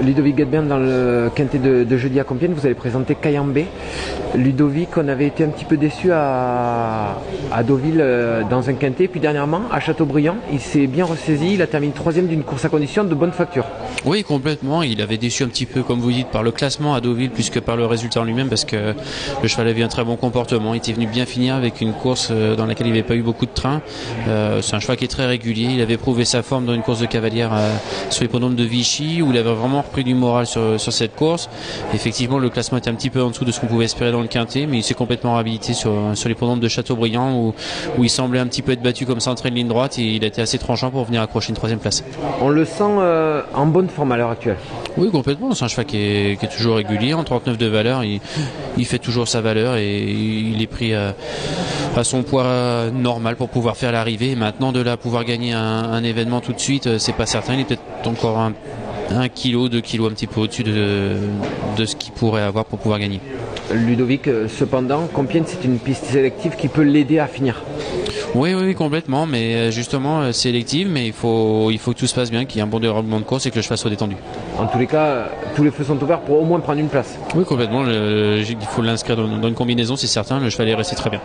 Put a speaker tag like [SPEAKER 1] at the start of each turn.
[SPEAKER 1] Ludovic Guedbern, dans le quintet de jeudi à Compiègne, vous allez présenter Cayambé. Ludovic, on avait été un petit peu déçu à Deauville dans un quintet, puis dernièrement à Châteaubriand, il s'est bien ressaisi, il a terminé 3e d'une course à condition de bonne facture.
[SPEAKER 2] Oui, complètement, il avait déçu un petit peu, comme vous dites, par le classement à Deauville, plus que par le résultat en lui-même, parce que le cheval avait un très bon comportement, il était venu bien finir avec une course dans laquelle il n'avait pas eu beaucoup de train. C'est un cheval qui est très régulier, il avait prouvé sa forme dans une course de cavalière sur l'hippodrome de Vichy, où il avait vraiment repris du moral sur cette course. Effectivement, le classement était un petit peu en dessous de ce qu'on pouvait espérer dans le quintet, mais il s'est complètement réhabilité sur l'hippodrome de Châteaubriand, où il semblait un petit peu être battu comme ça en train de ligne droite, et il a été assez tranchant pour venir accrocher une 3e place.
[SPEAKER 1] On le sent en bonne forme à l'heure actuelle.
[SPEAKER 2] Oui, complètement, c'est un cheval qui est toujours régulier, en 39 de valeur, il fait toujours sa valeur, et il est pris à son poids normal pour pouvoir faire l'arrivée. Maintenant, de là à pouvoir gagner un événement tout de suite, c'est pas certain, il est peut-être encore 1 kilo, 2 kilos un petit peu au-dessus de ce qu'il pourrait avoir pour pouvoir gagner.
[SPEAKER 1] Ludovic, cependant, Compiègne, c'est une piste sélective qui peut l'aider à finir.
[SPEAKER 2] Oui, complètement, mais justement sélective, mais il faut que tout se passe bien, qu'il y ait un bon déroulement de course et que le cheval soit détendu.
[SPEAKER 1] En tous les cas, tous les feux sont ouverts pour au moins prendre une place.
[SPEAKER 2] Oui, complètement, il faut l'inscrire dans une combinaison, c'est certain, le cheval est resté très bien.